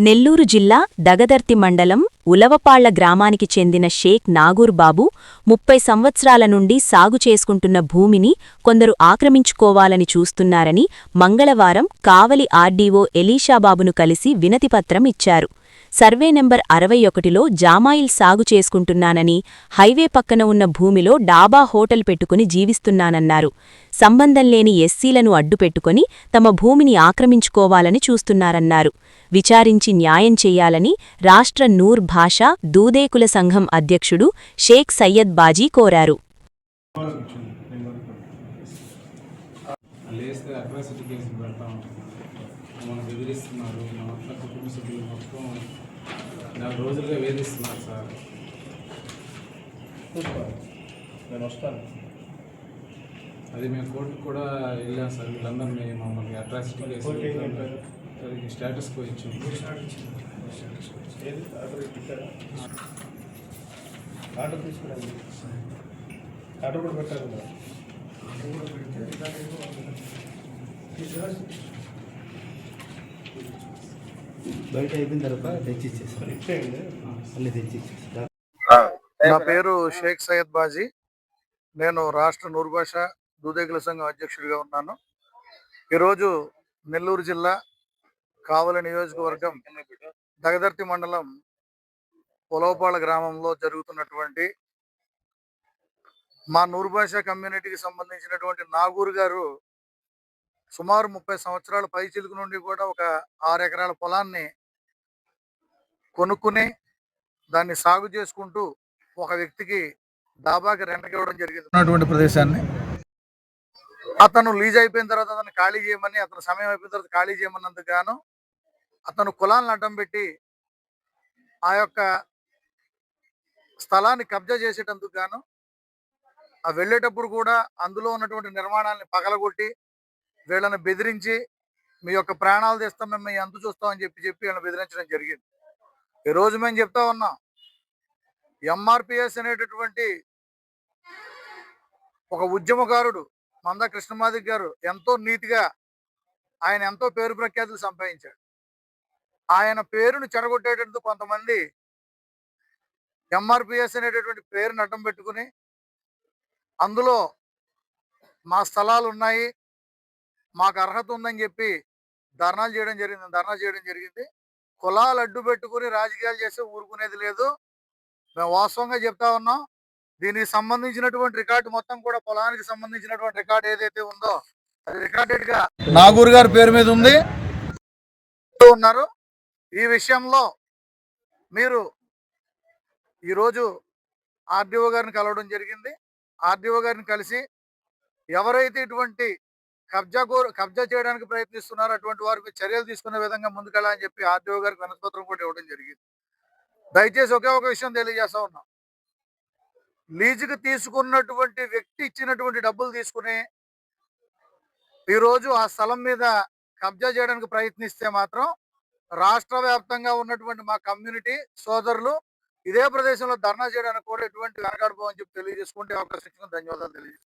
నెల్లూరు జిల్లా దగదర్తి మండలం ఉలవపాళ్ల గ్రామానికి చెందిన షేక్ నాగూర్ బాబు 30 సంవత్సరాల నుండి సాగు చేసుకుంటున్న భూమిని కొందరు ఆక్రమించుకోవాలని చూస్తున్నారని మంగళవారం కావలి ఆర్డీఓ ఎలీషాబాబును కలిసి వినతిపత్రం ఇచ్చారు. సర్వే నెంబర్ 61లో జామాయిల్ సాగు చేసుకుంటున్నానని, హైవే పక్కన ఉన్న భూమిలో డాబా హోటల్ పెట్టుకుని జీవిస్తున్నానన్నారు. సంబంధంలేని ఎస్సీలను అడ్డుపెట్టుకుని తమ భూమిని ఆక్రమించుకోవాలని చూస్తున్నారన్నారు. విచారించి న్యాయం చెయ్యాలని రాష్ట్ర నూర్ భాషా దూదేకుల సంఘం అధ్యక్షుడు షేక్ సయ్యద్ బాజీ కోరారు. రోజులుగా వేధిస్తున్నారు సార్. నేను వస్తాను. అది మేము కోర్టుకు కూడా వెళ్ళాం సార్. వీళ్ళందరినీ మమ్మల్ని అట్రాసిటీ కేసు స్టేటస్ కో ఇచ్చాము. ఆర్డర్ తీసుకురండి. ఆర్డర్ కూడా పెట్టారు కదా. బయట అయిపోయిన తర్వాత తెచ్చిచ్చేసారు. నా పేరు షేక్ సయ్యద్ బాజీ. నేను రాష్ట్ర నూర్ భాషా దూదేకుల సంఘం అధ్యక్షుడిగా ఉన్నాను. ఈరోజు నెల్లూరు జిల్లా కావలి నియోజకవర్గం దగదర్తి మండలం ఉలవపాళ్ల గ్రామంలో జరుగుతున్నటువంటి మా నూర్ భాషా కమ్యూనిటీకి సంబంధించినటువంటి నాగూర్ గారు సుమారు 30 సంవత్సరాల పైచిలుకు నుండి కూడా ఒక 6 ఎకరాల పొలాన్ని కొనుక్కుని దాన్ని సాగు చేసుకుంటూ ఒక వ్యక్తికి డాబాకి రెంట్కి ఇవ్వడం జరిగింది. ప్రదేశాన్ని అతను లీజ్ అయిపోయిన తర్వాత అతను ఖాళీ చేయమని, అతను సమయం అయిపోయిన తర్వాత ఖాళీ చేయమన్నందుకు గాను అతను కులాలను అడ్డం పెట్టి ఆ యొక్క స్థలాన్ని కబ్జా చేసేటందుకు గాను ఆ వెళ్ళేటప్పుడు కూడా అందులో ఉన్నటువంటి నిర్మాణాలని పగలగొట్టి వీళ్ళని బెదిరించి మీ యొక్క ప్రాణాలు తీస్తాం, మేము ఎంత చూస్తామని చెప్పి వీళ్ళని బెదిరించడం జరిగింది. ఈరోజు మేము చెప్తా ఉన్నాం, ఎంఆర్పిఎస్ అనేటటువంటి ఒక ఉద్యమకారుడు మంద కృష్ణమాదిక్ గారు ఎంతో నీతిగా ఆయన ఎంతో పేరు ప్రఖ్యాతులు సంపాదించాడు. ఆయన పేరును చెడగొట్టేటందుకు కొంతమంది ఎంఆర్పిఎస్ అనేటటువంటి పేరును అడ్డం పెట్టుకుని అందులో మా స్థలాలు ఉన్నాయి, మాకు అర్హత ఉందని చెప్పి ధర్నా చేయడం జరిగింది. కులాలు అడ్డు పెట్టుకుని రాజకీయాలు చేస్తే ఊరుకునేది లేదు. మేము వాస్తవంగా చెప్తా ఉన్నాం. దీనికి సంబంధించినటువంటి రికార్డు మొత్తం కూడా పొలానికి సంబంధించినటువంటి రికార్డు ఏదైతే ఉందో అది రికార్డెడ్ గా నాగూర్ గారి పేరు మీద ఉంది ఉన్నారు. ఈ విషయంలో మీరు ఈరోజు ఆర్డీఓ గారిని కలవడం జరిగింది. ఆర్డీఓ గారిని కలిసి ఎవరైతే ఇటువంటి కబ్జా చేయడానికి ప్రయత్నిస్తున్నారో అటువంటి వారికి చర్యలు తీసుకునే విధంగా ముందుకెళ్ళాలని చెప్పి ఆర్డీఓ గారికి వినతిపత్రం కూడా ఇవ్వడం జరిగింది. దయచేసి ఒకే ఒక విషయం తెలియజేస్తా ఉన్నాం, లీజుకు తీసుకున్నటువంటి వ్యక్తి ఇచ్చినటువంటి డబ్బులు తీసుకుని ఈరోజు ఆ స్థలం మీద కబ్జా చేయడానికి ప్రయత్నిస్తే మాత్రం రాష్ట్ర వ్యాప్తంగా ఉన్నటువంటి మా కమ్యూనిటీ సోదరులు ఇదే ప్రదేశంలో ధర్నా చేయడానికి కూడా ఎటువంటి వెనకాడుపోవని చెప్పి తెలియజేసుకుంటే అవకాశం ధన్యవాదాలు తెలియజేస్తాం.